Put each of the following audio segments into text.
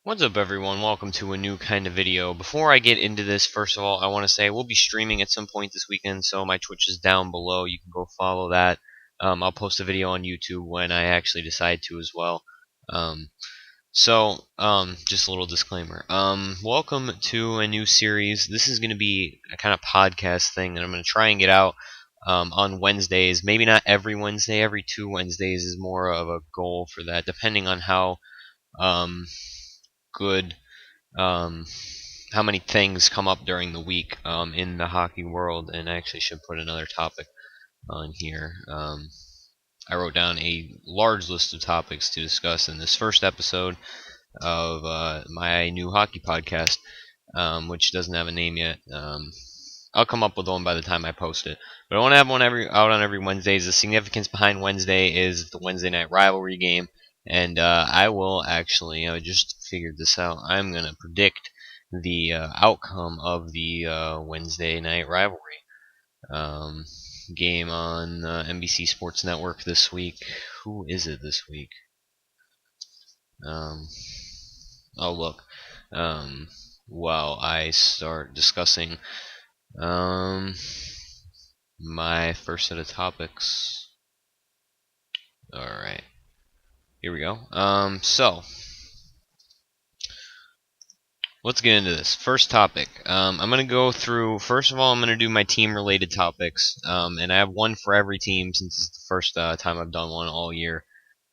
What's up, everyone? Welcome to a new kind of video. Before I get into this, first of all, I want to say we'll be streaming at some point this weekend, so my Twitch is down below. You can go follow that. I'll post a video on YouTube when I actually decide to as well. Um, just a little disclaimer. Welcome to a new series. This is going to be a kind of podcast thing, and I'm going to try and get out on Wednesdays. Maybe not every Wednesday. Every 2 Wednesdays is more of a goal for that, depending on how good how many things come up during the week in the hockey world. And I actually should put another topic on here. I wrote down a large list of topics to discuss in this first episode of my new hockey podcast, which doesn't have a name yet. I'll come up with one by the time I post it. But I want to have one out on every Wednesday. The significance behind Wednesday is the Wednesday night rivalry game. And I will actually, I just figured this out, I'm going to predict the outcome of the Wednesday night rivalry game on NBC Sports Network this week. Who is it this week? Oh, look. While I start discussing my first set of topics. Alright. Here we go. So let's get into this. First topic. I'm going to go through, first of all, I'm going to do my team-related topics. And I have one for every team since it's the first time I've done one all year.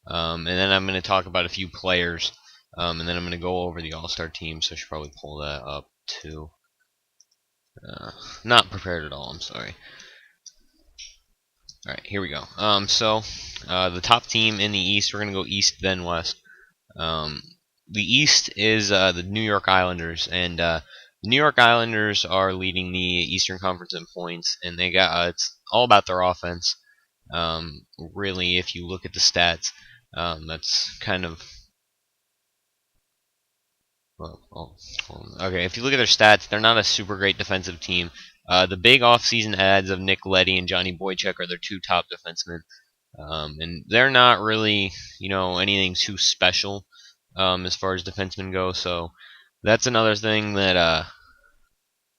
And then I'm going to talk about a few players. And then I'm going to go over the All-Star team, so I should probably pull that up too. Not prepared at all, I'm sorry. Alright, here we go. The top team in the East, we're going to go East then West. The East is the New York Islanders, and the New York Islanders are leading the Eastern Conference in points, and they got it's all about their offense. Really, if you look at the stats, that's kind of okay. If you look at their stats, they're not a super great defensive team. The big offseason ads of Nick Leddy and Johnny Boychuk are their two top defensemen, and they're not really, anything too special as far as defensemen go. So that's another thing that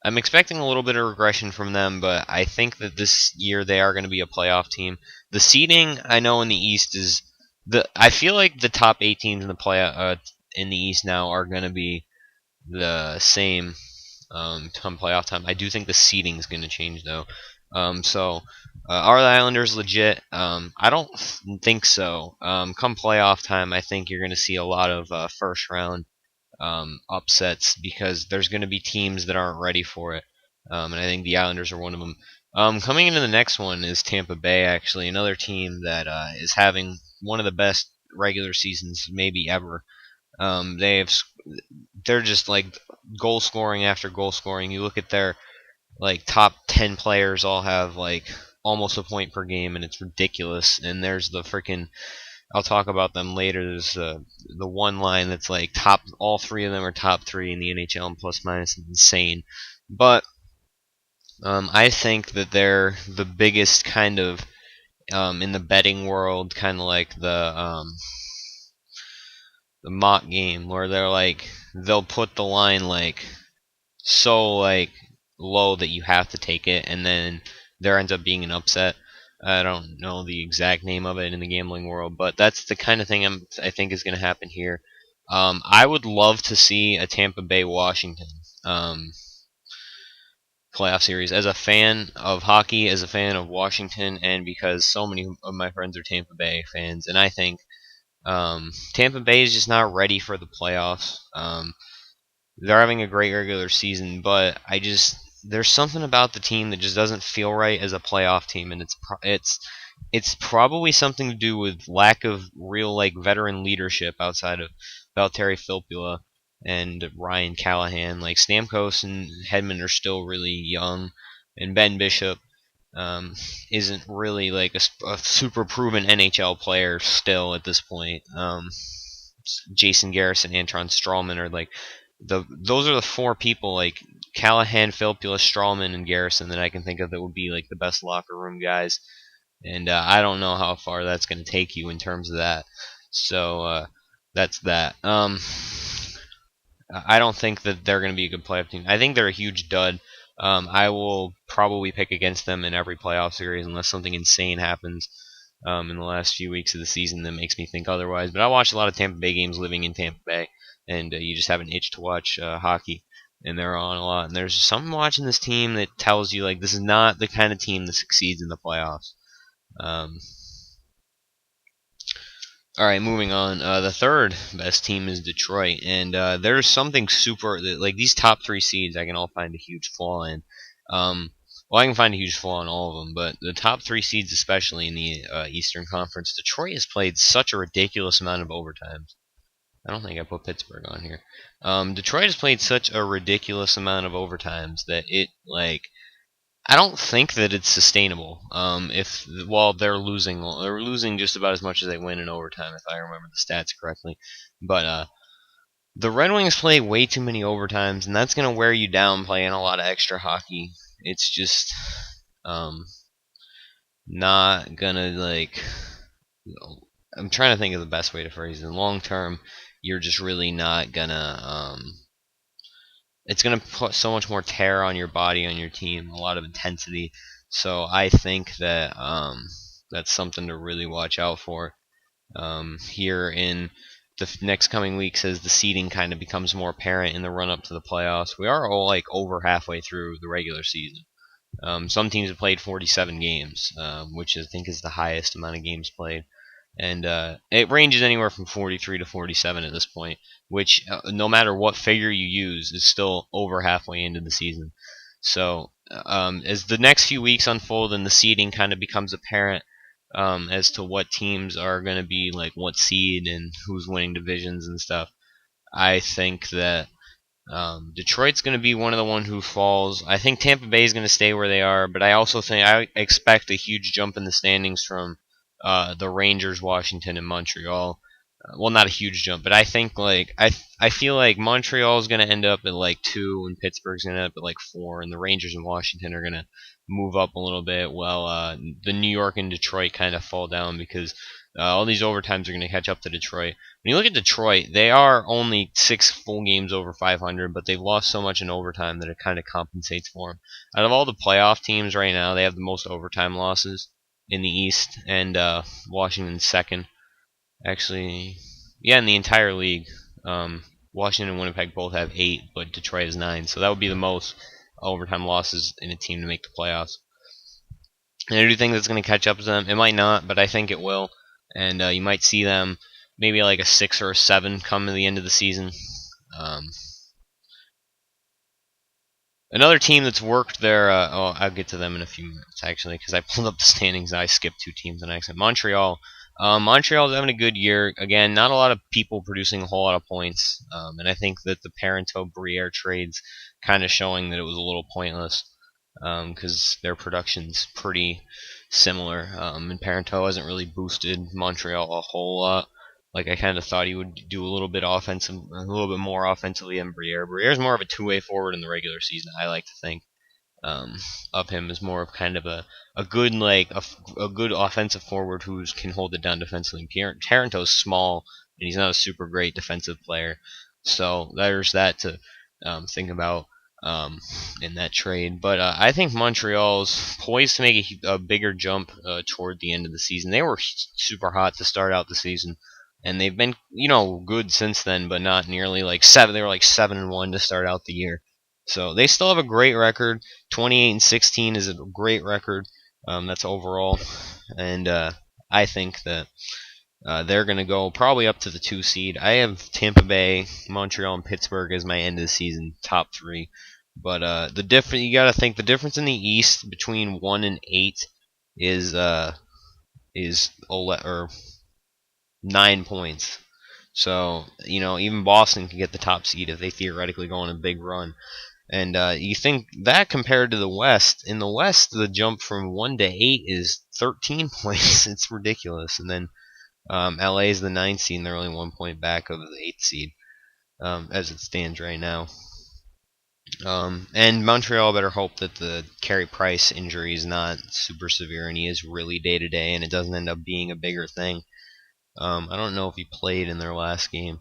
I'm expecting a little bit of regression from them, but I think that this year they are going to be a playoff team. The seeding, I know in the East is I feel like the top 8 teams in the in the East now are going to be the same come playoff time. I do think the seeding is going to change though. Are the Islanders legit? I don't think so. Come playoff time, I think you're going to see a lot of first round upsets because there's going to be teams that aren't ready for it. And I think the Islanders are one of them. Coming into the next one is Tampa Bay, actually, another team that is having one of the best regular seasons maybe ever. They're just like goal scoring after goal scoring. You look at their top 10 players all have almost a point per game, and it's ridiculous. And there's the freaking, I'll talk about them later. There's the one line that's all 3 of them are top 3 in the NHL and plus minus. It's insane. But I think that they're the biggest kind of in the betting world, kind of like the mock game where they'll put the line so low that you have to take it, and then there ends up being an upset. I don't know the exact name of it in the gambling world, but that's the kind of thing I think is going to happen here. I would love to see a Tampa Bay Washington playoff series. As a fan of hockey, as a fan of Washington, and because so many of my friends are Tampa Bay fans, and I think Tampa Bay is just not ready for the playoffs. They're having a great regular season, but there's something about the team that just doesn't feel right as a playoff team, and it's probably something to do with lack of real veteran leadership outside of Valtteri Filppula and Ryan Callahan. Stamkos and Hedman are still really young, and Ben Bishop isn't really a super proven NHL player still at this point. Jason Garrison, Anton Strawman are those are the 4 people Callahan, Filppula, Strawman, and Garrison that I can think of that would be the best locker room guys. And I don't know how far that's going to take you in terms of that. So that's that. I don't think that they're going to be a good playoff team. I think they're a huge dud. I will probably pick against them in every playoff series unless something insane happens in the last few weeks of the season that makes me think otherwise. But I watch a lot of Tampa Bay games living in Tampa Bay, and you just have an itch to watch hockey, and they're on a lot. And there's something watching this team that tells you like this is not the kind of team that succeeds in the playoffs. Um, all right, moving on. The third best team is Detroit, and there's something super like these top three seeds. I can all find a huge flaw in. Well, I can find a huge flaw in all of them, but the top three seeds, especially in the Eastern Conference, Detroit has played such a ridiculous amount of overtimes. I don't think I put Pittsburgh on here. Detroit has played such a ridiculous amount of overtimes that it like I don't think that it's sustainable. If while they're losing just about as much as they win in overtime, if I remember the stats correctly. But the Red Wings play way too many overtimes, and that's gonna wear you down playing a lot of extra hockey. It's just um, not gonna like. I'm trying to think of the best way to phrase it. Long term, you're just really not gonna it's going to put so much more tear on your body, on your team, a lot of intensity. So I think that that's something to really watch out for here in the next coming weeks as the seeding kind of becomes more apparent in the run up to the playoffs. We are all like over halfway through the regular season. Some teams have played 47 games, which I think is the highest amount of games played, and it ranges anywhere from 43 to 47 at this point, which no matter what figure you use is still over halfway into the season. So as the next few weeks unfold and the seeding kind of becomes apparent as to what teams are going to be like what seed and who's winning divisions and stuff, I think that Detroit's going to be one of the one who falls. I think Tampa Bay is going to stay where they are, but I also think I expect a huge jump in the standings from the Rangers, Washington, and Montreal. Well, not a huge jump, but I think like I feel like Montreal is going to end up at like 2, and Pittsburgh's going to end up at like 4, and the Rangers and Washington are going to move up a little bit, while the New York and Detroit kind of fall down because all these overtimes are going to catch up to Detroit. When you look at Detroit, they are only 6 full games over 500, but they've lost so much in overtime that it kind of compensates for them. Out of all the playoff teams right now, they have the most overtime losses in the East, and Washington's second. Actually, yeah, in the entire league. Washington and Winnipeg both have 8, but Detroit has 9. So that would be the most overtime losses in a team to make the playoffs. And I do think that's going to catch up to them. It might not, but I think it will. And you might see them maybe like a 6 or a 7 come to the end of the season. Um, Another team that's worked their. I'll get to them in a few minutes actually, because I pulled up the standings. And I skipped 2 teams on accident. Montreal. Montreal's having a good year. Again, not a lot of people producing a whole lot of points, and I think that the Parento-Briere trades kind of showing that it was a little pointless because their production's pretty similar. And Parento hasn't really boosted Montreal a whole lot. Like I kind of thought he would do a little bit more offensively than Briere. Briere's more of a two-way forward in the regular season, I like to think. Of him as more of kind of a good a good offensive forward who can hold it down defensively. Taranto's small and he's not a super great defensive player, so there's that to think about in that trade. But I think Montreal's poised to make a bigger jump toward the end of the season. They were super hot to start out the season, and they've been good since then, but not nearly like 7. They were like 7-1 to start out the year. So they still have a great record. 28-16 is a great record. That's overall, and I think that they're going to go probably up to the 2 seed. I have Tampa Bay, Montreal, and Pittsburgh as my end of the season top 3. But you got to think the difference in the East between 1 and 8 is 9 points. So even Boston can get the top seed if they theoretically go on a big run. And you think that compared to the West, in the West, the jump from 1 to 8 is 13 points. It's ridiculous. And then LA is the 9th seed, and they're only 1 point back of the 8th seed as it stands right now. And Montreal better hope that the Carey Price injury is not super severe and he is really day-to-day and it doesn't end up being a bigger thing. I don't know if he played in their last game.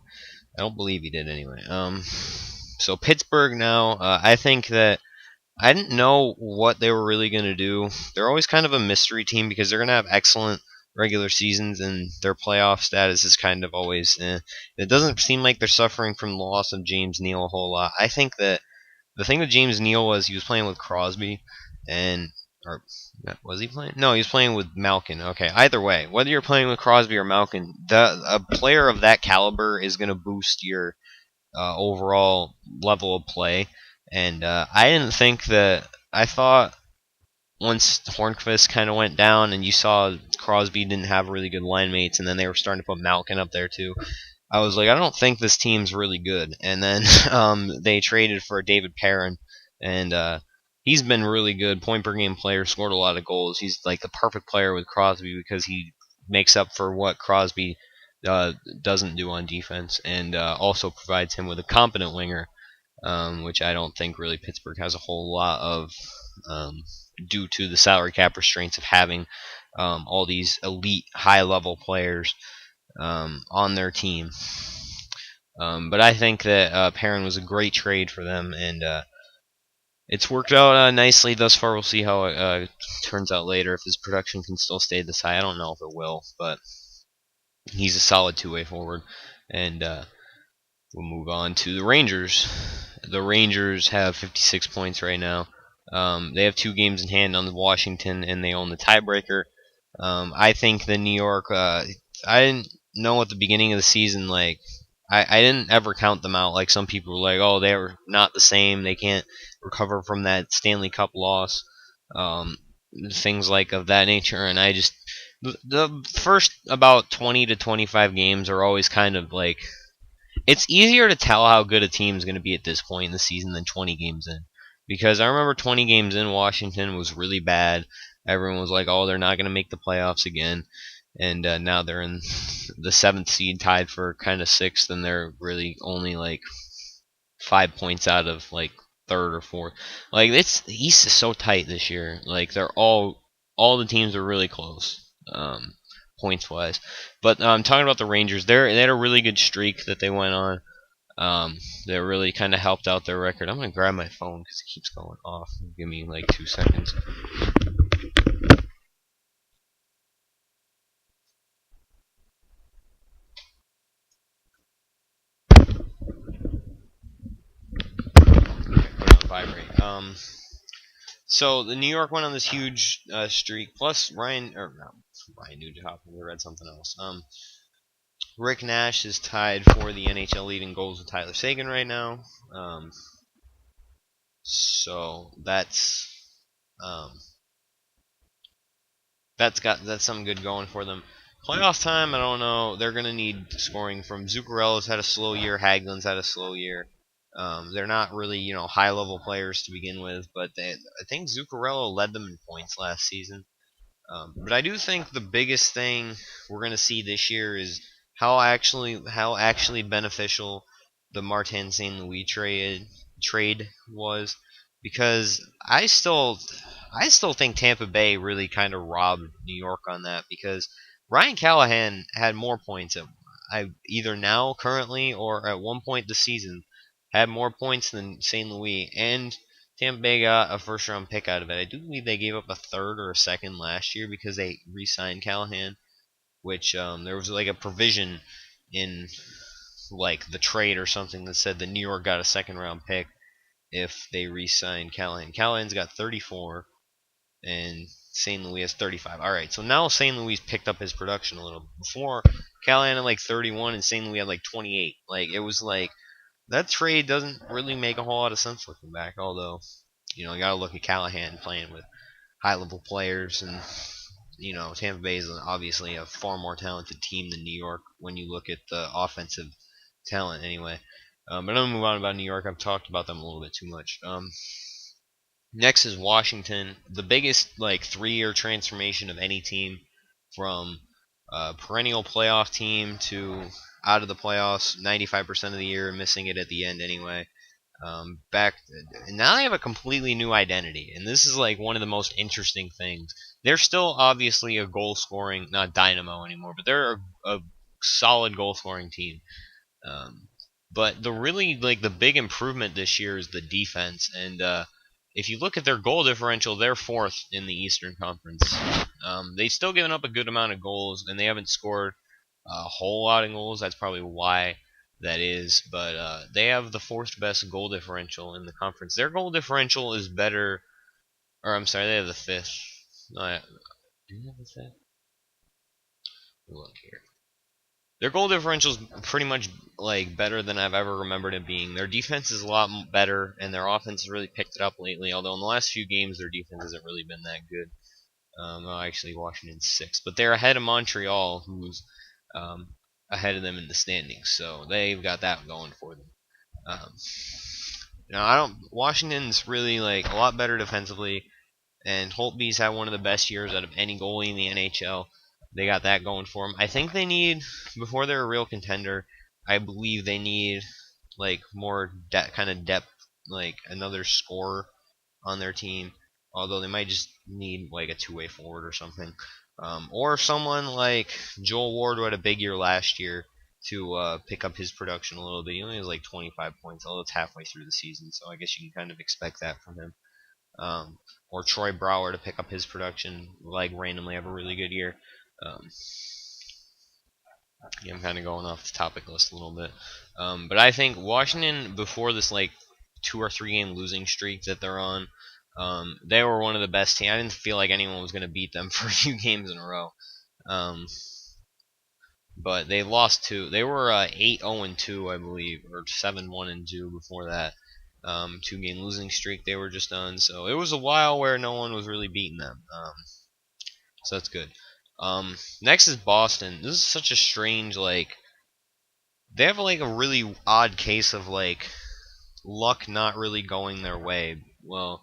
I don't believe he did anyway. So Pittsburgh now, I think that I didn't know what they were really going to do. They're always kind of a mystery team because they're going to have excellent regular seasons and their playoff status is kind of always. It doesn't seem like they're suffering from the loss of James Neal a whole lot. I think that the thing with James Neal was he was playing with Crosby, and or was he playing? No, he was playing with Malkin. Okay, either way, whether you're playing with Crosby or Malkin, a player of that caliber is going to boost your overall level of play. And I didn't think that. I thought once Hornqvist kind of went down, and you saw Crosby didn't have really good line mates, and then they were starting to put Malkin up there too. I was like, I don't think this team's really good. And then they traded for David Perrin, and he's been really good, point per game player, scored a lot of goals. He's like the perfect player with Crosby because he makes up for what Crosby doesn't do on defense, and also provides him with a competent winger, which I don't think really Pittsburgh has a whole lot of, due to the salary cap restraints of having all these elite high level players on their team. But I think that Perrin was a great trade for them, and it's worked out nicely thus far. We'll see how it turns out later. If his production can still stay this high, I don't know if it will, but he's a solid two-way forward. And we'll move on to the Rangers. The Rangers have 56 points right now. They have 2 games in hand on the Washington, and they own the tiebreaker. I think the New York. I didn't know at the beginning of the season. Like, I didn't ever count them out. Like some people were like, "Oh, they're not the same. They can't recover from that Stanley Cup loss." Um, Things like of that nature. And I just the first about 20 to 25 games are always kind of like it's easier to tell how good a team is going to be at this point in the season than 20 games in. Because I remember 20 games in, Washington was really bad. Everyone was like, oh, they're not going to make the playoffs again. And now they're in the 7th seed, tied for kind of 6th, and they're really only like 5 points out of like 3rd or 4th. Like, the East is so tight this year. Like, all the teams are really close. Points wise. But talking about the Rangers, they had a really good streak that they went on. That really kind of helped out their record. I'm gonna grab my phone because it keeps going off. Give me like 2 seconds. Okay, put it on vibrate. So the New York went on this huge streak. Plus Ryan or no, Ryan Nugent Hopkins. I read something else. Rick Nash is tied for the NHL lead in goals with Tyler Seguin right now. So um, that's something good going for them. Playoff time, I don't know. They're gonna need scoring from Zuccarello's had a slow year. Hagelin's had a slow year. They're not really high level players to begin with, but I think Zuccarello led them in points last season. But I do think the biggest thing we're going to see this year is how actually beneficial the Martin St. Louis trade was, because I still think Tampa Bay really kind of robbed New York on that, because Ryan Callahan had more points either now currently or at one point this season had more points than St. Louis, and Tampa Bay got a first round pick out of it. I do believe they gave up a third or a second last year because they re-signed Callahan, which there was like a provision in like the trade or something that said that New York got a second round pick if they re-signed Callahan. Callahan's got 34 and St. Louis has 35. All right, so now St. Louis picked up his production a little. Before, Callahan had like 31 and St. Louis had like 28. Like, it was like that trade doesn't really make a whole lot of sense looking back. Although, you gotta look at Callahan playing with high level players, and Tampa Bay is obviously a far more talented team than New York when you look at the offensive talent. Anyway, but I'm gonna move on about New York. I've talked about them a little bit too much. Next is Washington, the biggest like 3-year transformation of any team, from a perennial playoff team to out of the playoffs 95% of the year, missing it at the end anyway. Back now they have a completely new identity, and this is like one of the most interesting things. They're still obviously a goal scoring, not dynamo anymore, but they're a solid goal scoring team. Um, But the really the big improvement this year is the defense, and if you look at their goal differential, they're fourth in the Eastern Conference. They've still given up a good amount of goals, and they haven't scored a whole lot of goals. That's probably why that is. But they have the fourth best goal differential in the conference. Their goal differential is better, or I'm sorry, they have the fifth. No, do you have the fifth? Look here. Their goal differential is pretty much better than I've ever remembered it being. Their defense is a lot better, and their offense has really picked it up lately. Although in the last few games, their defense hasn't really been that good. Actually, Washington's sixth, but they're ahead of Montreal, who's ahead of them in the standings. So they've got that going for them. Um, now I don't. Washington's really a lot better defensively, and Holtby's had one of the best years out of any goalie in the NHL. They got that going for them. I think they need, before they're a real contender, I believe they need more kind of depth, another scorer on their team. Although they might just need a two-way forward or something, or someone like Joel Ward, who had a big year last year, to pick up his production a little bit. He only has 25 points, although it's halfway through the season, so I guess you can kind of expect that from him. Or Troy Brower to pick up his production, randomly have a really good year. Yeah, I'm kind of going off the topic list a little bit. But I think Washington, before this 2 or 3 game losing streak that they're on, they were one of the best teams. I didn't feel like anyone was going to beat them for a few games in a row. But they lost 2. They were 8-0-2, I believe, or 7-1-2 before that. 2-game losing streak they were just on. So it was a while where no one was really beating them. So that's good. Next is Boston. This is such a strange they have a really odd case of luck not really going their way. Well,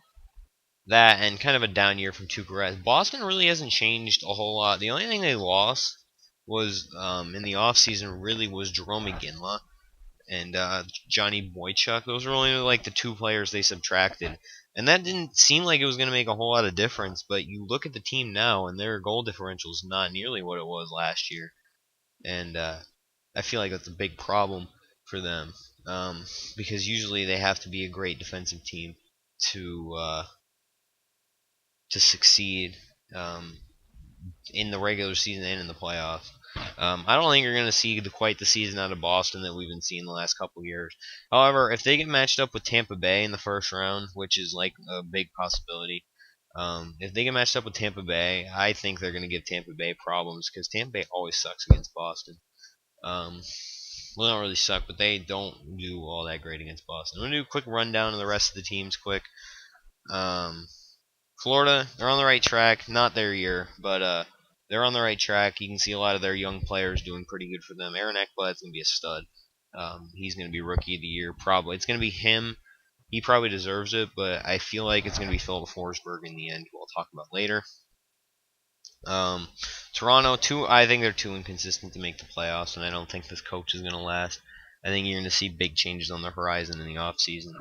that and kind of a down year from Tuukka Rask. Boston really hasn't changed a whole lot. The only thing they lost was in the offseason really was Jerome Iginla and Johnny Boychuk. Those were only the 2 players they subtracted. And that didn't seem like it was going to make a whole lot of difference, but you look at the team now, and their goal differential is not nearly what it was last year. And I feel like that's a big problem for them, because usually they have to be a great defensive team to succeed in the regular season and in the playoffs. I don't think you're going to see quite the season out of Boston that we've been seeing the last couple of years. However, if they get matched up with Tampa Bay in the first round, which is a big possibility, if they get matched up with Tampa Bay, I think they're going to give Tampa Bay problems because Tampa Bay always sucks against Boston. Well, they don't really suck, but they don't do all that great against Boston. I'm going to do a quick rundown of the rest of the teams quick. Florida, they're on the right track. Not their year, but they're on the right track. You can see a lot of their young players doing pretty good for them. Aaron Ekblad's going to be a stud. He's going to be Rookie of the Year, probably. It's going to be him. He probably deserves it, but I feel like it's going to be Philip Forsberg in the end, who I'll talk about later. Toronto, I think they're too inconsistent to make the playoffs, and I don't think this coach is going to last. I think you're going to see big changes on the horizon in the offseason.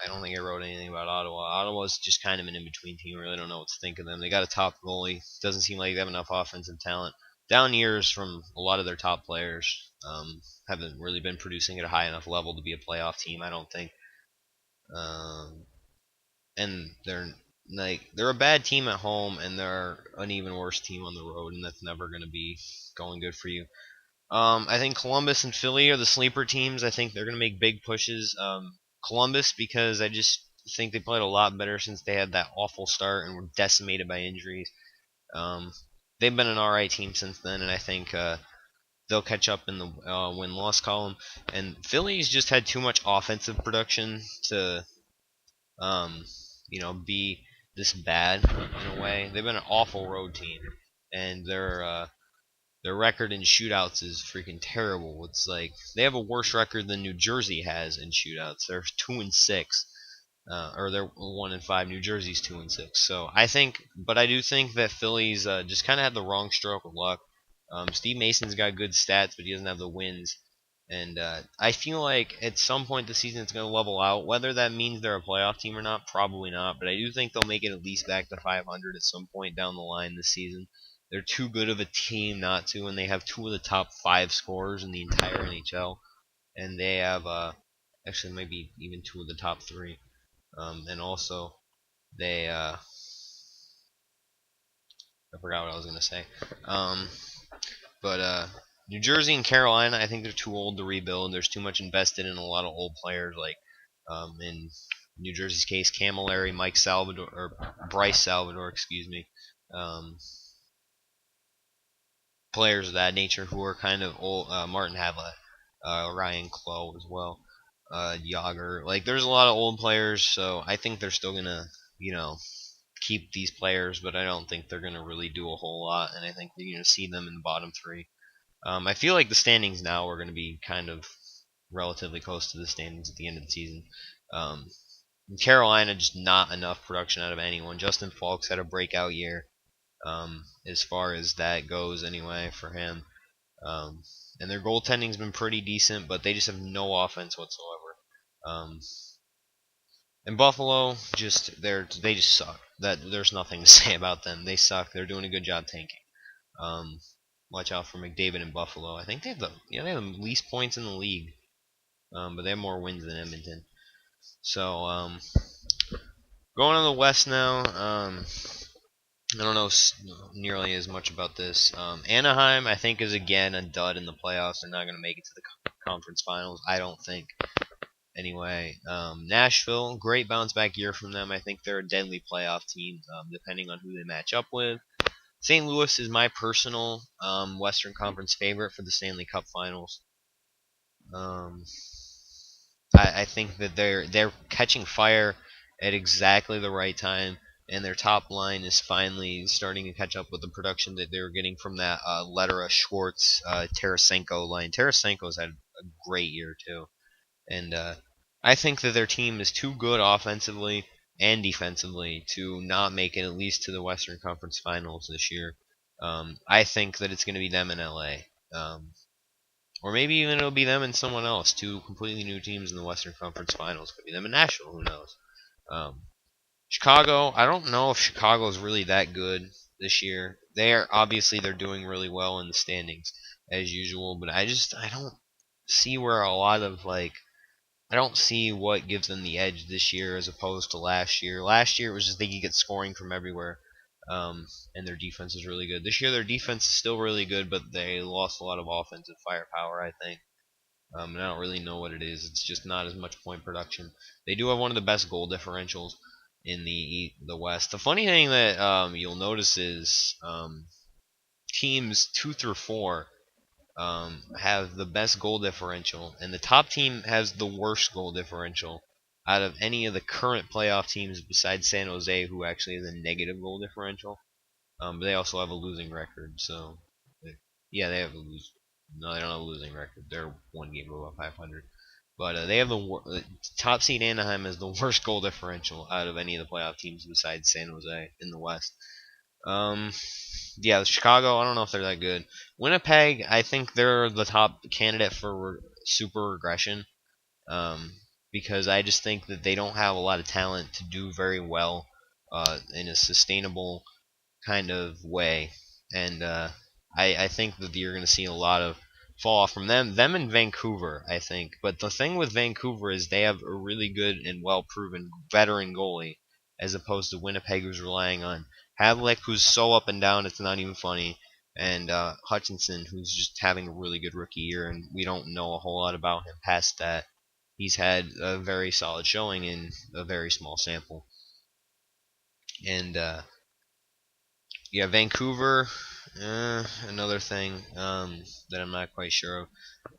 I don't think I wrote anything about Ottawa. Ottawa's just kind of an in-between team. I really don't know what to think of them. They got a top goalie. Doesn't seem like they have enough offensive talent. Down years from a lot of their top players. Haven't really been producing at a high enough level to be a playoff team, I don't think. And they're a bad team at home, and they're an even worse team on the road, and that's never going to be going good for you. I think Columbus and Philly are the sleeper teams. I think they're going to make big pushes. Columbus, because I just think they played a lot better since they had that awful start and were decimated by injuries. They've been an alright team since then, and I think they'll catch up in the win-loss column. And Philly's just had too much offensive production to be this bad in a way. They've been an awful road team, and their record in shootouts is freaking terrible. It's they have a worse record than New Jersey has in shootouts. They're 2-6, or they're 1-5. New Jersey's 2-6. So I do think that Philly's just kind of had the wrong stroke of luck. Steve Mason's got good stats, but he doesn't have the wins. And I feel like at some point this season it's going to level out. Whether that means they're a playoff team or not, probably not. But I do think they'll make it at least back to 500 at some point down the line this season. They're too good of a team not to, and they have two of the top five scorers in the entire NHL, and they have actually maybe even two of the top three, and also they I forgot what I was gonna say. Um, but New Jersey and Carolina, I think they're too old to rebuild. There's too much invested in a lot of old players, like in New Jersey's case, Camilleri, Mike Salvador, or Bryce Salvador, excuse me. Um, Players of that nature who are kind of old. Martin Havlat, Ryan Clough as well, Yager. Like there's a lot of old players, so I think they're still gonna, you know, keep these players, but I don't think they're gonna really do a whole lot, and I think you're gonna see them in the bottom three. I feel like the standings now are going to be kind of relatively close to the standings at the end of the season. Um, in Carolina, just not enough production out of anyone. Justin Falks had a breakout year, as far as that goes, anyway, for him. Um, and their goaltending's been pretty decent, but they just have no offense whatsoever. Um, and Buffalo, they just suck. That there's nothing to say about them. They suck. They're doing a good job tanking. Um, Watch out for McDavid in Buffalo. I think they have the least points in the league, but they have more wins than Edmonton. So going on the West now. I don't know nearly as much about this. Anaheim, I think, is again a dud in the playoffs. They're not going to make it to the conference finals. I don't think. Anyway, Nashville, great bounce back year from them. I think they're a deadly playoff team, depending on who they match up with. St. Louis is my personal Western Conference favorite for the Stanley Cup Finals. Um, I think that they're catching fire at exactly the right time, and their top line is finally starting to catch up with the production that they were getting from that Lederer, Schwartz, Tarasenko line. Tarasenko's had a great year too, and I think that their team is too good offensively and defensively to not make it at least to the Western Conference Finals this year. I think that it's going to be them in LA. Or maybe even it'll be them and someone else. Two completely new teams in the Western Conference Finals. Could be them in Nashville. Who knows? Um, Chicago. I don't know if Chicago is really that good this year. They're doing really well in the standings as usual. But I don't see where a lot of I don't see what gives them the edge this year as opposed to last year. Last year it was just they could get scoring from everywhere, and their defense is really good. This year their defense is still really good, but they lost a lot of offensive firepower, I think. And I don't really know what it is. It's just not as much point production. They do have one of the best goal differentials in the West. The funny thing that you'll notice is teams 2 through 4 have the best goal differential, and the top team has the worst goal differential out of any of the current playoff teams besides San Jose, who actually has a negative goal differential. But they also have a losing record, so yeah, they have a lose. No, they don't have a losing record. They're one game above 500. But they have the top seed Anaheim has the worst goal differential out of any of the playoff teams besides San Jose in the West. Um, yeah, Chicago, I don't know if they're that good. Winnipeg, I think they're the top candidate for super regression, um, because I just think that they don't have a lot of talent to do very well in a sustainable kind of way, and I think that you're going to see a lot of fall off from them in Vancouver, I think. But the thing with Vancouver is they have a really good and well-proven veteran goalie, as opposed to Winnipeg, who's relying on Havlik, who's so up and down it's not even funny, and Hutchinson, who's just having a really good rookie year, and we don't know a whole lot about him past that. He's had a very solid showing in a very small sample, and yeah, Vancouver, another thing that I'm not quite sure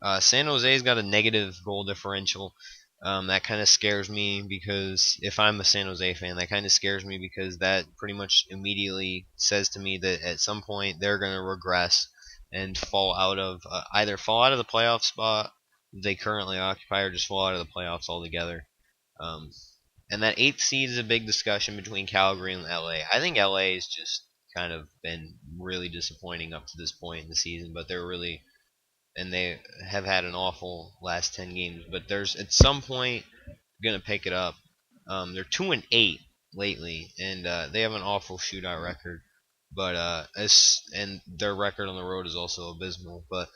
of. San Jose's got a negative goal differential. That kind of scares me because if I'm a San Jose fan, that kind of scares me because that pretty much immediately says to me that at some point they're going to regress and fall out of either fall out of the playoff spot they currently occupy or just fall out of the playoffs altogether. Um, and that eighth seed is a big discussion between Calgary and LA. I think LA has just kind of been really disappointing up to this point in the season, but they have had an awful last 10 games. But there's at some point gonna pick it up. They're 2-8 lately, and they have an awful shootout record. but and their record on the road is also abysmal. But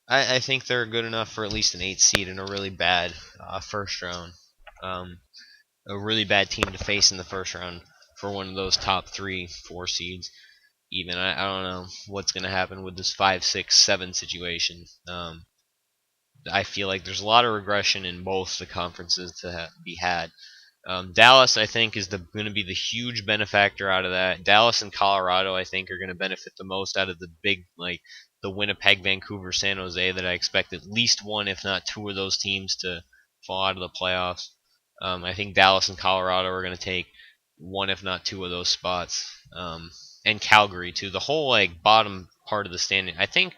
I think they're good enough for at least an 8 seed in a really bad first round. Um, a really bad team to face in the first round for one of those top 3, 4 seeds. Even I don't know what's going to happen with this 5, 6, 7 situation. I feel like there's a lot of regression in both the conferences to be had. Dallas, I think, is going to be the huge benefactor out of that. Dallas and Colorado, I think, are going to benefit the most out of the big, like the Winnipeg, Vancouver, San Jose. That I expect at least one, if not two, of those teams to fall out of the playoffs. I think Dallas and Colorado are going to take one, if not two, of those spots. And Calgary too. The whole like bottom part of the standing. I think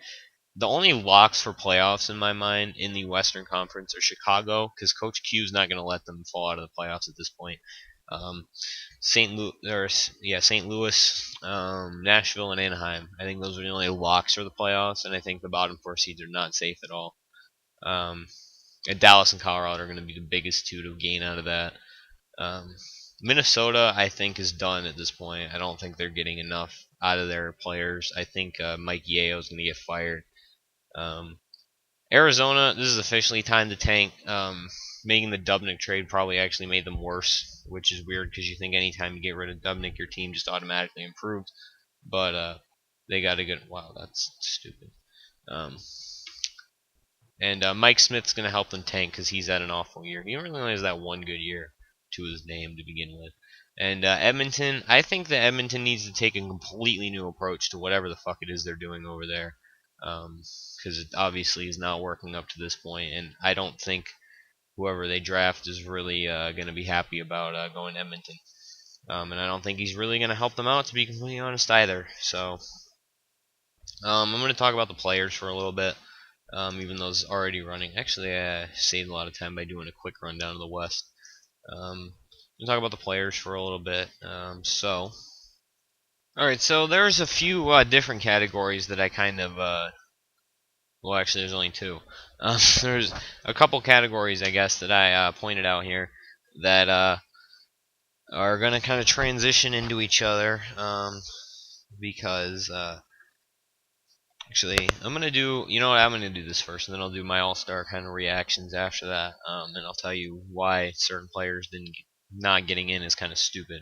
the only locks for playoffs in my mind in the Western Conference are Chicago, because Coach Q is not going to let them fall out of the playoffs at this point. Um, St. Louis, Nashville, and Anaheim. I think those are the only locks for the playoffs, and I think the bottom 4 seeds are not safe at all. Um, and Dallas and Colorado are going to be the biggest two to gain out of that. Um, Minnesota, I think, is done at this point. I don't think they're getting enough out of their players. I think Mike Yeo is going to get fired. Um, Arizona, this is officially time to tank. Making the Dubnik trade probably actually made them worse, which is weird because you think anytime you get rid of Dubnik, your team just automatically improves. But they got a good. Wow, that's stupid. Um, and Mike Smith's going to help them tank because he's had an awful year. He really only has that one good year to his name to begin with. And Edmonton, I think that Edmonton needs to take a completely new approach to whatever the fuck it is they're doing over there, because it obviously is not working up to this point. And I don't think whoever they draft is really going to be happy about going to Edmonton. And I don't think he's really going to help them out, to be completely honest, either. So I'm going to talk about the players for a little bit, even though it's already running. Actually, I saved a lot of time by doing a quick rundown of the West. We'll talk about the players for a little bit. All right, so there's a few different categories that I kind of. Well, actually, there's only two. There's a couple categories, I guess, that I pointed out here that are going to kind of transition into each other because actually, I'm gonna do. You know what? I'm gonna do this first, and then I'll do my all-star kind of reactions after that. And I'll tell you why certain players didn't not getting in is kind of stupid.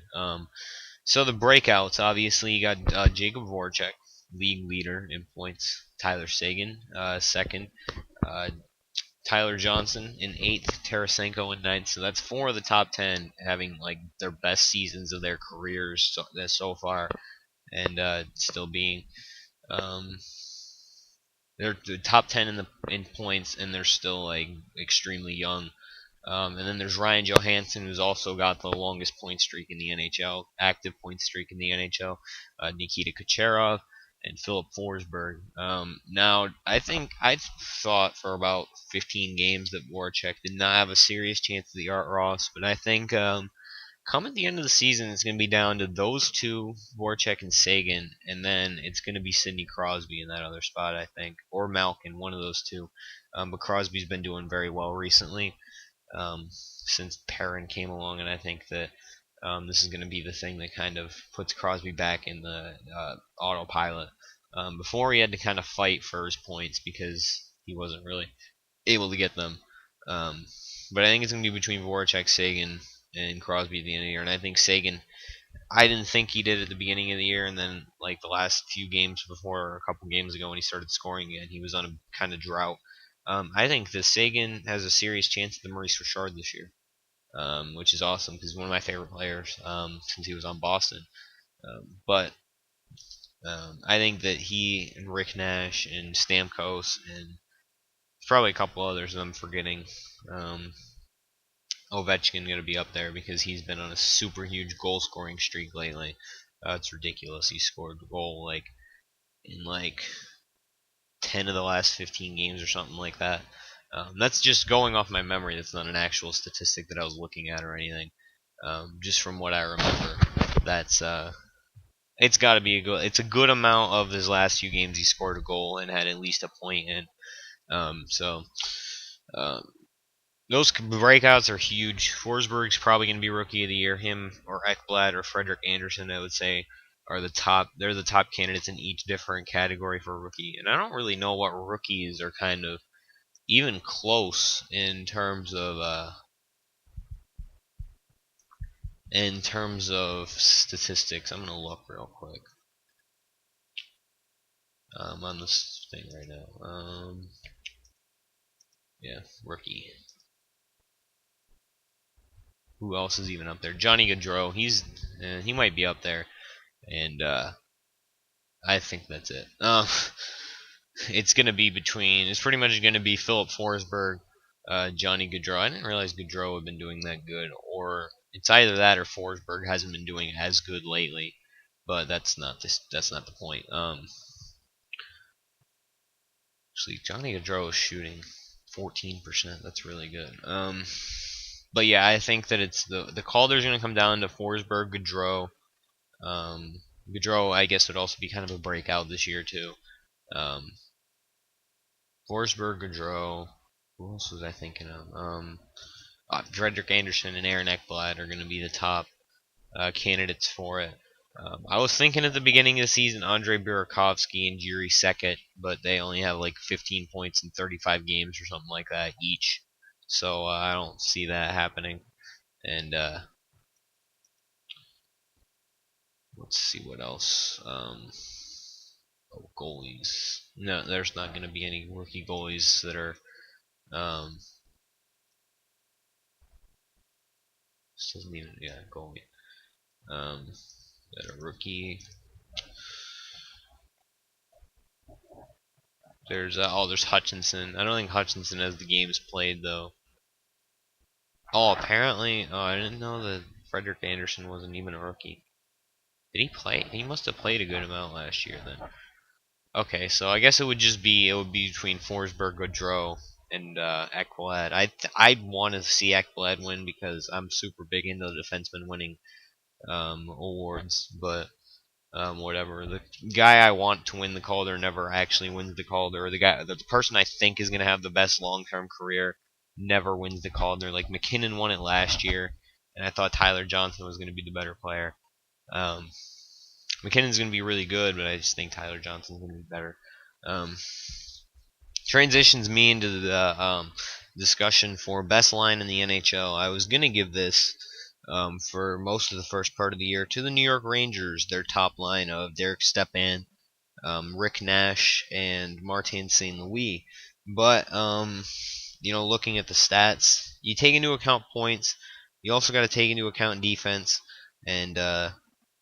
So the breakouts, obviously, you got Jacob Voracek, league leader in points. Tyler Sagan, second. Uh, Tyler Johnson in eighth. Tarasenko in ninth. So that's four of the top 10 having like their best seasons of their careers so far, and still being. Um, they're the top 10 in points, and they're still like extremely young. And then there's Ryan Johansson, who's also got the longest point streak in the NHL, active point streak in the NHL. Nikita Kucherov and Philip Forsberg. Now, I thought for about 15 games that Voracek did not have a serious chance of the Art Ross, but I think come at the end of the season, it's going to be down to those two, Voracek and Sagan, and then it's going to be Sidney Crosby in that other spot, I think, or Malkin, one of those two. But Crosby's been doing very well recently since Perrin came along, and I think that this is going to be the thing that kind of puts Crosby back in the autopilot. Before he had to kind of fight for his points because he wasn't really able to get them. Um, but I think it's going to be between Voracek, Sagan, and Crosby at the end of the year. And I think Sagan, I didn't think he did at the beginning of the year, and then like the last few games before, or a couple games ago when he started scoring again, he was on a kind of drought. I think that Sagan has a serious chance at the Maurice Richard this year, which is awesome because he's one of my favorite players since he was on Boston. But I think that he and Rick Nash and Stamkos and probably a couple others that I'm forgetting. Ovechkin going to be up there because he's been on a super huge goal scoring streak lately. It's ridiculous. He scored a goal like in like 10 of the last 15 games or something like that. That's just going off my memory. That's not an actual statistic that I was looking at or anything. Just from what I remember, that's it's got to be a good. It's a good amount of his last few games. He scored a goal and had at least a point in. So um, those breakouts are huge. Forsberg's probably going to be Rookie of the Year. Him or Ekblad or Frederick Anderson, I would say, are the top. They're the top candidates in each different category for rookie, and I don't really know what rookies are kind of even close in terms of statistics. I'm gonna look real quick. On this thing right now. Yeah, rookie. Who else is even up there? Johnny Gaudreau. He might be up there, and I think that's it. It's gonna be between. It's pretty much gonna be Philip Forsberg, Johnny Gaudreau. I didn't realize Gaudreau had been doing that good, or it's either that or Forsberg hasn't been doing as good lately. But that's not this. That's not the point. Actually, Johnny Gaudreau is shooting 14%. That's really good. But yeah, I think that it's the Calder's going to come down to Forsberg, Gaudreau. Gaudreau, I guess, would also be kind of a breakout this year too. Um, Forsberg, Gaudreau. Who else was I thinking of? Frederick Anderson and Aaron Ekblad are going to be the top candidates for it. I was thinking at the beginning of the season Andre Burakovsky and Jiri Sekit, but they only have like 15 points in 35 games or something like that each. So I don't see that happening. And let's see what else. Goalies. No, there's not going to be any rookie goalies that are. This doesn't even. Yeah, goalie. That are rookie. There's Hutchinson. I don't think Hutchinson has the games played though. Oh, apparently. Oh, I didn't know that Frederick Anderson wasn't even a rookie. Did he play? He must have played a good amount last year then. Okay, so I guess it would be between Forsberg, Gaudreau, and Ekblad. I'd want to see Ekblad win because I'm super big into the defenseman winning awards, but whatever. The guy I want to win the Calder never actually wins the Calder. Or the person I think is going to have the best long-term career never wins the Calder. Like McKinnon won it last year, and I thought Tyler Johnson was going to be the better player. Um, McKinnon's going to be really good, but I just think Tyler Johnson's going to be better. Um, Transitions me into the discussion for best line in the NHL. I was going to give this for most of the first part of the year to the New York Rangers, their top line of Derek Stepan, Rick Nash, and Martin St. Louis. But looking at the stats, you take into account points. You also got to take into account defense, and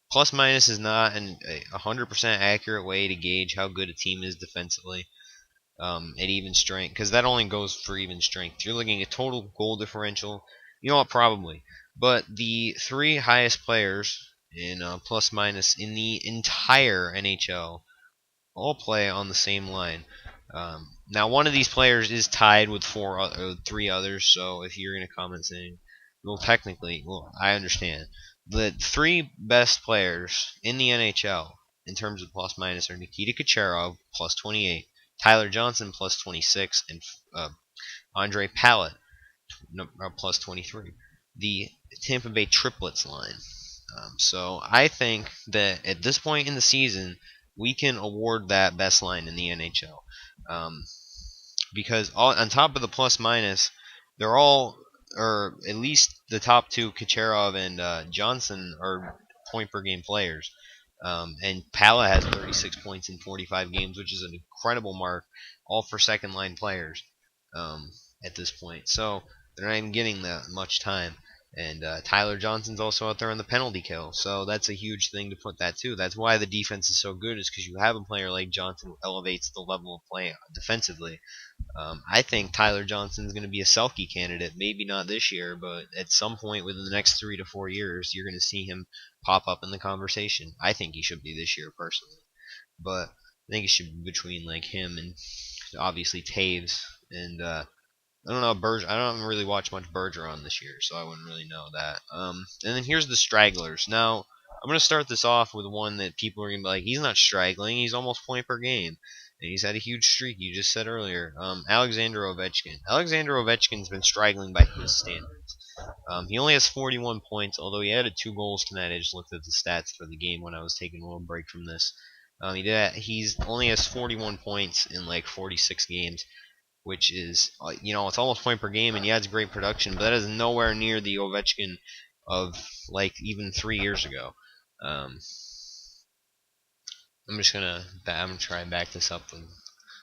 plus minus is not a 100% accurate way to gauge how good a team is defensively at even strength, because that only goes for even strength. You're looking at total goal differential. You know what? Probably. But the three highest players in plus minus in the entire NHL all play on the same line. Now, one of these players is tied with three others. So if you're going to comment saying, well, technically, I understand. The three best players in the NHL in terms of plus minus are Nikita Kucherov plus 28, Tyler Johnson plus 26, and Andre Palat plus 23. The Tampa Bay Triplets line. So I think that at this point in the season, we can award that best line in the NHL. Because on top of the plus minus, they're all, or at least the top two, Kucherov and Johnson, are point per game players. And Pala has 36 points in 45 games, which is an incredible mark, all for second line players at this point. So they're not even getting that much time. And Tyler Johnson's also out there on the penalty kill, so that's a huge thing to put that too. That's why the defense is so good, is because you have a player like Johnson who elevates the level of play defensively. I think Tyler Johnson's going to be a Selke candidate. Maybe not this year, but at some point within the next 3 to 4 years, you're going to see him pop up in the conversation. I think he should be this year personally, but I think it should be between like him and obviously Taves and I don't know I don't really watch much Bergeron this year, so I wouldn't really know that. And then here's the stragglers. Now I'm gonna start this off with one that people are gonna be like, he's not straggling, he's almost point per game, and he's had a huge streak. You just said earlier, Alexander Ovechkin. Alexander Ovechkin's been straggling by his standards. He only has 41 points, although he added 2 goals tonight. I just looked at the stats for the game when I was taking a little break from this. He's only has 41 points in like 46 games, which is it's almost point per game, and he has great production, but that is nowhere near the Ovechkin of like even 3 years ago. Um, I'm gonna try and back this up with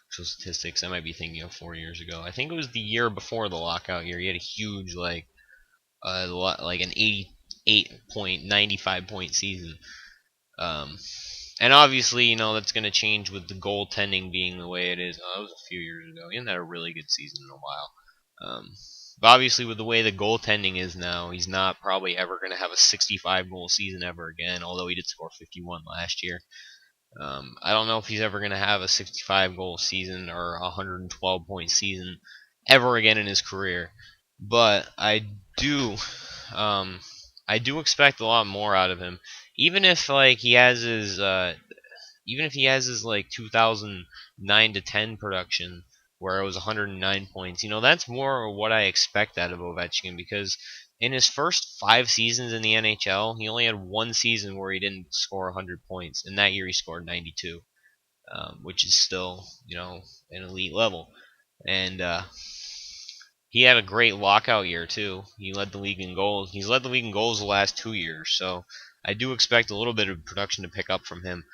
actual statistics. I might be thinking of 4 years ago. I think it was the year before the lockout year. He had a huge like an 88.95 point season. Um, and obviously, that's going to change with the goaltending being the way it is. Oh, that was a few years ago. He hasn't had a really good season in a while. But obviously, with the way the goaltending is now, he's not probably ever going to have a 65-goal season ever again, although he did score 51 last year. I don't know if he's ever going to have a 65-goal season or a 112-point season ever again in his career. But do, um, I do expect a lot more out of him. Even if like he has his, even if he has his like 2009 to 10 production where it was 109 points, that's more what I expect out of Ovechkin because in his first 5 seasons in the NHL, he only had one season where he didn't score 100 points, and that year he scored 92, which is still, an elite level. And he had a great lockout year too. He led the league in goals. He's led the league in goals the last 2 years, so I do expect a little bit of production to pick up from him.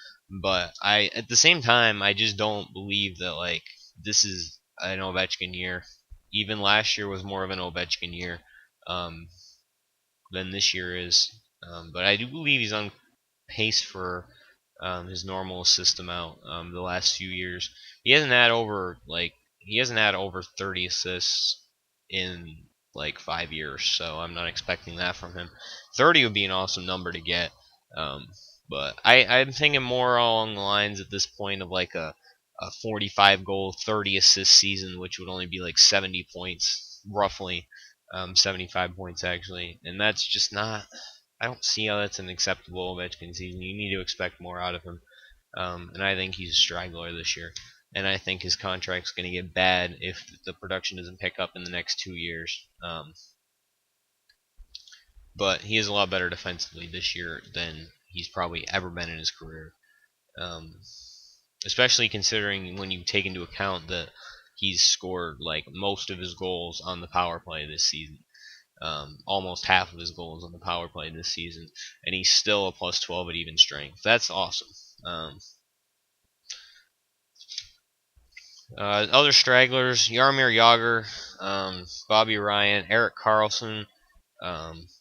But at the same time, I just don't believe that like this is an Ovechkin year. Even last year was more of an Ovechkin year um, than this year is. But I do believe he's on pace for his normal assist amount the last few years. He hasn't had over 30 assists in like 5 years, so I'm not expecting that from him. 30 would be an awesome number to get, um, but I'm thinking more along the lines at this point of like a 45 goal, 30 assist season, which would only be like 70 points roughly, 75 points actually, and that's just not. I don't see how that's an acceptable Ovechkin season. You need to expect more out of him, and I think he's a straggler this year. And I think his contract's going to get bad if the production doesn't pick up in the next 2 years. But he is a lot better defensively this year than he's probably ever been in his career. Um, Especially considering when you take into account that he's scored like most of his goals on the power play this season. Almost half of his goals on the power play this season, and he's still a plus 12 at even strength. That's awesome. Other stragglers: Yarmir Yager, Bobby Ryan, Eric Carlson,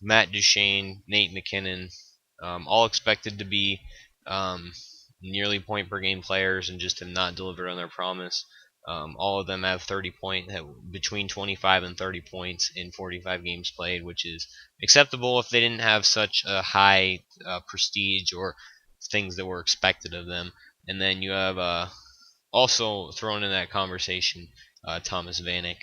Matt Duchene, Nate McKinnon, all expected to be nearly point per game players and just have not delivered on their promise. All of them have between 25 and 30 points in 45 games played, which is acceptable if they didn't have such a high prestige or things that were expected of them. And then you have also thrown in that conversation Thomas Vanek.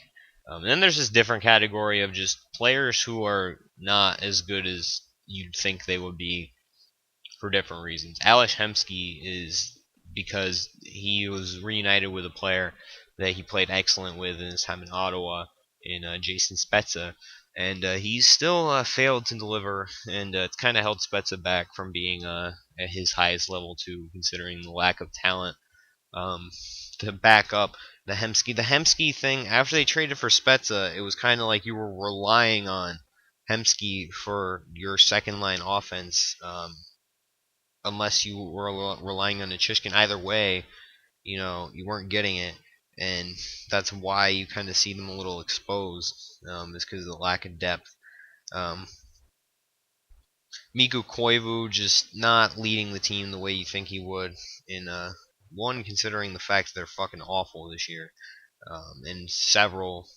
And then there's this different category of just players who are not as good as you'd think they would be for different reasons. Alex Hemsky is because he was reunited with a player that he played excellent with in his time in Ottawa, in Jason Spezza, and he's still failed to deliver, and it's kind of held Spezza back from being at his highest level too, considering the lack of talent to back up the Hemsky. The Hemsky thing, after they traded for Spezza, it was kind of like you were relying on Hemsky for your second line offense, unless you were relying on Nichushkin. Either way, you weren't getting it, and that's why you kind of see them a little exposed, is because of the lack of depth. Um, Mikko Koivu just not leading the team the way you think he would, in one, considering the fact that they're fucking awful this year, in several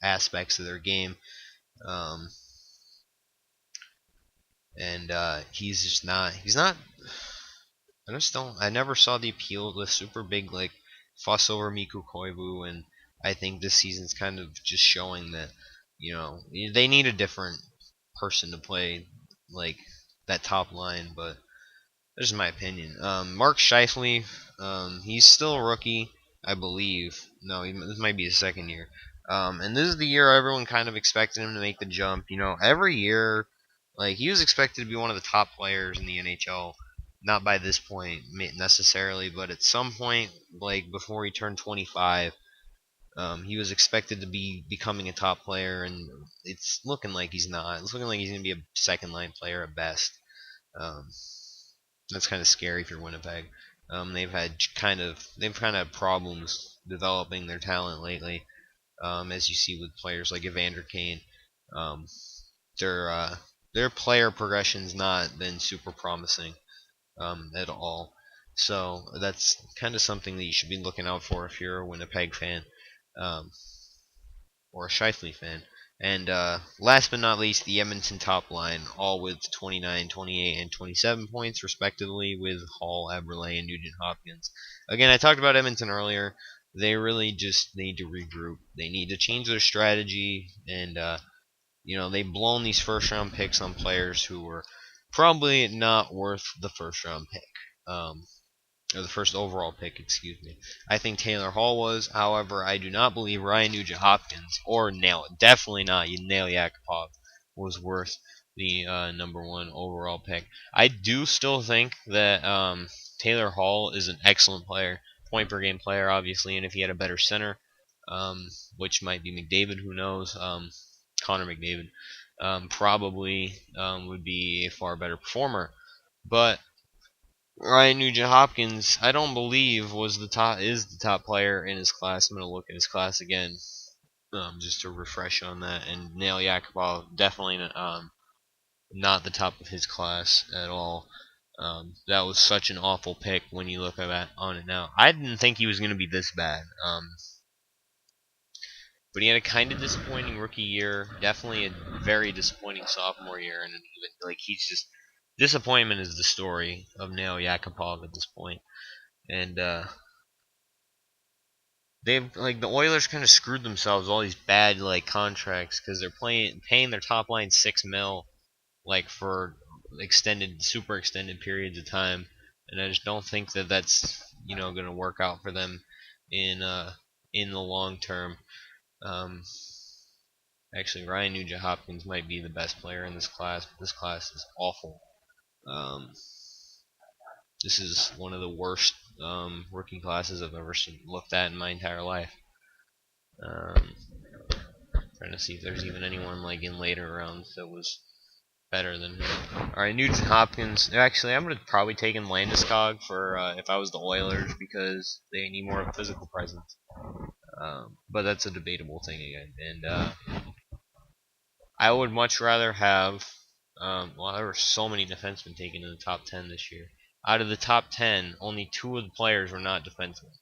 aspects of their game. Um, and he's just not. He's not. I just don't. I never saw the appeal, the super big like fuss over Mikko Koivu, and I think this season's kind of just showing that they need a different person to play like that top line. But this is my opinion. Mark Scheifele, he's still a rookie, I believe. No, this might be his second year. And this is the year everyone kind of expected him to make the jump. Every year, like he was expected to be one of the top players in the NHL. Not by this point necessarily, but at some point, like before he turned 25, he was expected to be becoming a top player, and it's looking like he's not. It's looking like he's going to be a second line player at best. Um, that's kind of scary for Winnipeg. They've kind of problems developing their talent lately, as you see with players like Evander Kane. Um, their their player progression's not been super promising at all. So that's kind of something that you should be looking out for if you're a Winnipeg fan. Um, or a Shifley fan. And last but not least, the Edmonton top line, all with 29, 28, and 27 points, respectively, with Hall, Eberle, and Nugent Hopkins. Again, I talked about Edmonton earlier. They really just need to regroup. They need to change their strategy, and they've blown these first round picks on players who were probably not worth the first round pick. Or the first overall pick, excuse me. I think Taylor Hall was. However, I do not believe Ryan Nugent Hopkins or definitely not Nail Yakupov was worth the number one overall pick. I do still think that Taylor Hall is an excellent player, point per game player, obviously, and if he had a better center, which might be McDavid, who knows, Connor McDavid, probably would be a far better performer. But Ryan Nugent Hopkins, I don't believe is the top player in his class. I'm gonna look at his class again, just to refresh on that. And Nail Yakupov definitely not the top of his class at all. That was such an awful pick when you look at that on it now. I didn't think he was gonna be this bad. But he had a kind of disappointing rookie year, definitely a very disappointing sophomore year, and even like he's just disappointment is the story of Nail Yakupov at this point. And they've like the Oilers kind of screwed themselves all these bad like contracts because they're paying their top line 6 mil like for super extended periods of time, and I just don't think that that's going to work out for them in the long term. Um, Actually, Ryan Nugent Hopkins might be the best player in this class, but this class is awful. Um, this is one of the worst rookie classes I've ever looked at in my entire life. Um, Trying to see if there's even anyone like in later rounds that was better than him. All right, Nugent Hopkins. Actually, I'm gonna probably take in Landeskog for if I was the Oilers because they need more of a physical presence. But that's a debatable thing again, and I would much rather have. Well, there were so many defensemen taken in the top 10 this year. Out of the top 10, only 2 of the players were not defensemen.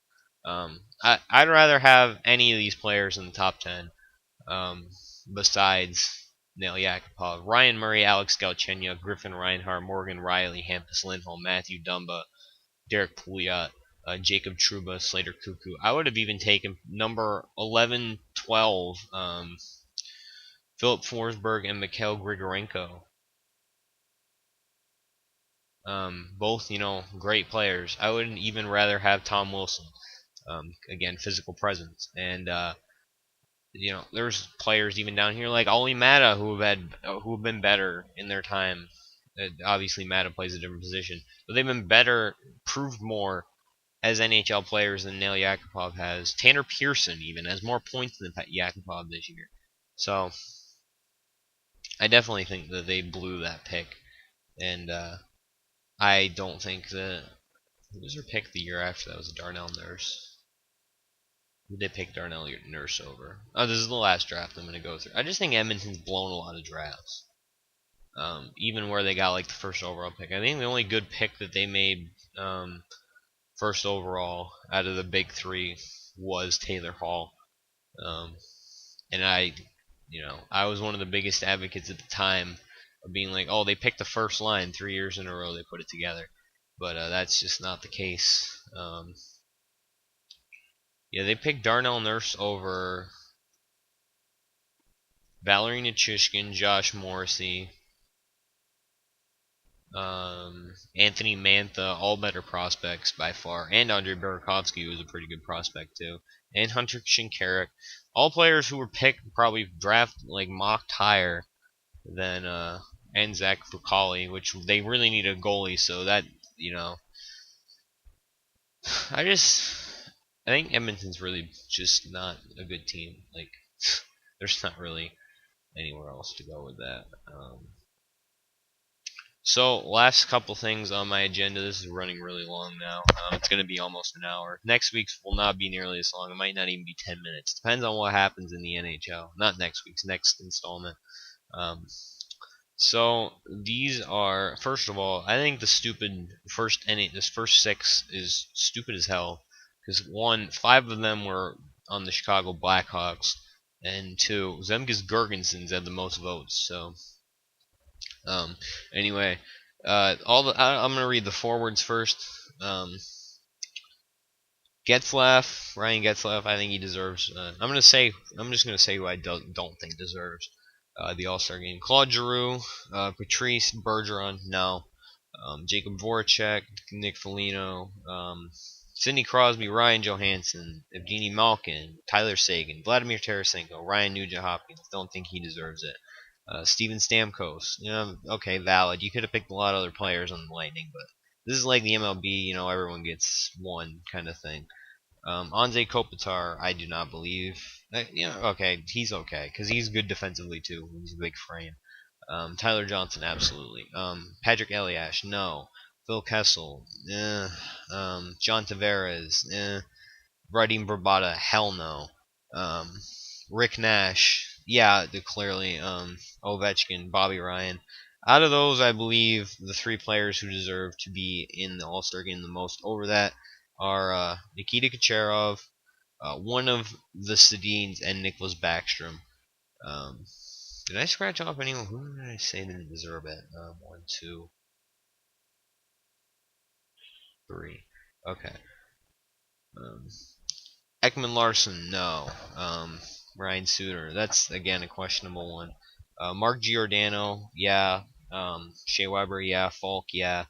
I'd rather have any of these players in the top 10 besides Nail Yakupov. Ryan Murray, Alex Galchenyuk, Griffin Reinhart, Morgan Riley, Hampus Lindholm, Matthew Dumba, Derek Pouliot, Jacob Trouba, Slater Cuckoo. I would have even taken number 11, 12, Philip Forsberg and Mikhail Grigorenko. Both, great players. I would even rather have Tom Wilson. Again, physical presence. And, there's players even down here like Olli Mata who have been better in their time. Obviously, Mata plays a different position, but they've been better, proved more as NHL players than Nail Yakupov has. Tanner Pearson even has more points than Yakupov this year. So I definitely think that they blew that pick, and I don't think that who was their pick the year after that was Darnell Nurse. Who did they pick Darnell Nurse over? Oh, this is the last draft I'm going to go through. I just think Edmonton's blown a lot of drafts. Even where they got like the first overall pick. I think the only good pick that they made first overall out of the big three was Taylor Hall. Um, and I was one of the biggest advocates at the time of being like, oh, they picked the first line 3 years in a row, they put it together. But that's just not the case. Yeah, they picked Darnell Nurse over Valerie Nichushkin, Josh Morrissey, Anthony Mantha, all better prospects by far, and Andre Burakovsky was a pretty good prospect too. and Hunter Shinkarik. All players who were picked probably draft like mocked higher than and Zach Fucali, which they really need a goalie. So that you know, I just I think Edmonton's really just not a good team. Like there's not really anywhere else to go with that. So last couple things on my agenda. This is running really long now. It's going to be almost an hour. Next week's will not be nearly as long. It might not even be 10 minutes. Depends on what happens in the NHL. Not next week's, next installment. Um, so these are first of all, I think the stupid this first six is stupid as hell because one, five of them were on the Chicago Blackhawks, and two, Zemgus Girgensons had the most votes. So um, anyway, I'm gonna read the forwards first. Um, Ryan Getzlaff, I think he deserves. I'm just gonna say who I don't think deserves the All Star game. Claude Giroux, Patrice Bergeron, no. Jacob Voracek, Nick Foligno, Sidney Crosby, Ryan Johansson, Evgeny Malkin, Tyler Sagan, Vladimir Tarasenko, Ryan Nugent-Hopkins. Don't think he deserves it. Steven Stamkos, okay, valid. You could have picked a lot of other players on the Lightning, but this is like the MLB, everyone gets one kind of thing. Anze Kopitar, I do not believe. Okay, he's okay because he's good defensively too. He's a big frame. Tyler Johnson, absolutely. Patrick Elias, no. Phil Kessel, John Tavares, Radim Brabata, hell no. Um, Rick Nash, yeah, clearly. Ovechkin, Bobby Ryan. Out of those, I believe the three players who deserve to be in the All Star game the most over that are Nikita Kucherov, one of the Sedins, and Nicholas Backstrom. Um, did I scratch off anyone? Who did I say didn't deserve it? One, two, three. Okay. Um, Ekman Larson, no. Ryan Suter, that's again a questionable one. Mark Giordano, yeah. Shea Weber, yeah. Falk, yeah.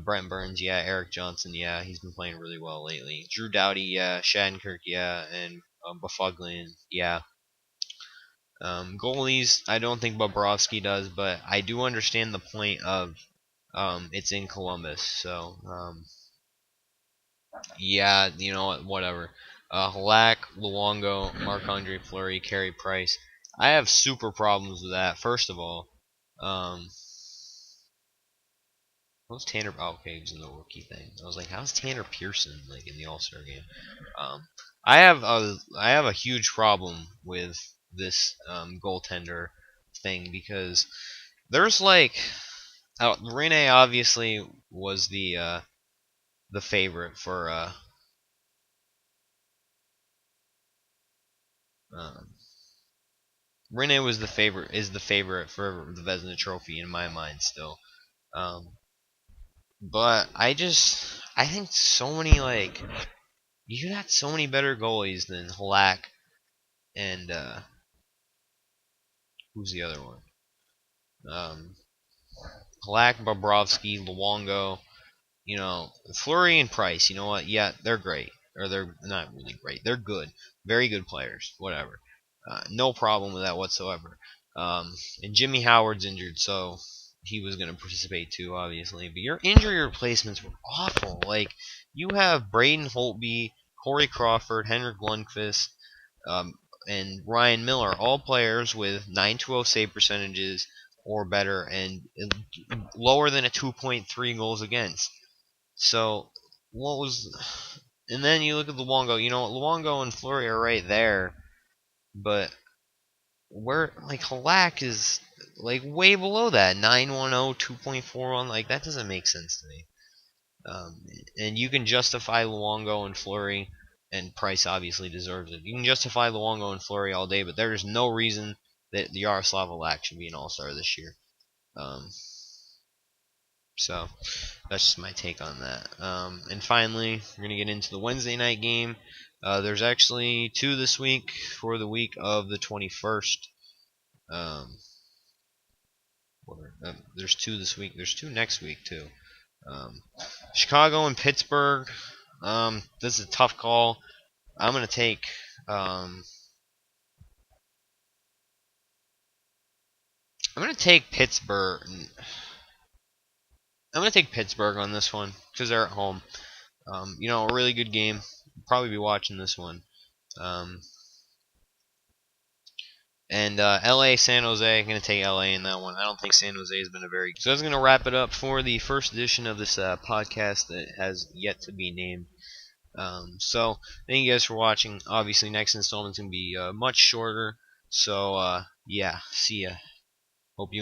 Brent Burns, yeah. Eric Johnson, yeah. He's been playing really well lately. Drew Doughty, yeah. Shattenkirk, yeah. And Buffaglan, yeah. Goalies, I don't think Bobrovsky does, but I do understand the point of it's in Columbus, so yeah, you know what, whatever. Halak, Luongo, Marc-Andre Fleury, Carey Price. I have super problems with that. First of all, um, what's Tanner? Oh, okay, he was in the rookie thing. I was like, how's Tanner Pearson like in the All Star game? Um, I have a huge problem with this goaltender thing because there's like Rene obviously was the favorite for um, Rene was the favorite is the favorite for the Vezina Trophy in my mind still. Um, but I think so many like you got so many better goalies than Halak and who's the other one? Um, Halak, Bobrovsky, Luongo. Fleury and Price. You know what? Yeah, they're great, or they're not really great. They're good, very good players. Whatever. No problem with that whatsoever. And Jimmy Howard's injured, so he was going to participate too, obviously. But your injury replacements were awful. Like you have Braden Holtby, Corey Crawford, Henrik Lundqvist, um, and Ryan Miller, all players with 920 save percentages or better, and lower than a 2.3 goals against. So what was? And then you look at Luongo. Luongo and Fleury are right there, but where like Halak is like way below that 910 2.41, like that doesn't make sense to me. And you can justify Luongo and Fleury, and Price obviously deserves it. You can justify Luongo and Fleury all day, but there is no reason that Yaroslav Halak should be an All-Star this year. So that's just my take on that. And finally, we're gonna get into the Wednesday night game. There's actually two this week for the week of the 21st. Um, there's two this week. There's two next week too. Um, Chicago and Pittsburgh. This is a tough call. I'm gonna take um, I'm gonna take Pittsburgh. I'm gonna take Pittsburgh on this one because they're at home. A really good game. Probably be watching this one. Um, and LA, San Jose, I'm going to take LA in that one. I don't think San Jose has been a very good. So that's going to wrap it up for the first edition of this podcast that has yet to be named. So thank you guys for watching. Obviously, next installment's going to be much shorter. So yeah, see ya. Hope you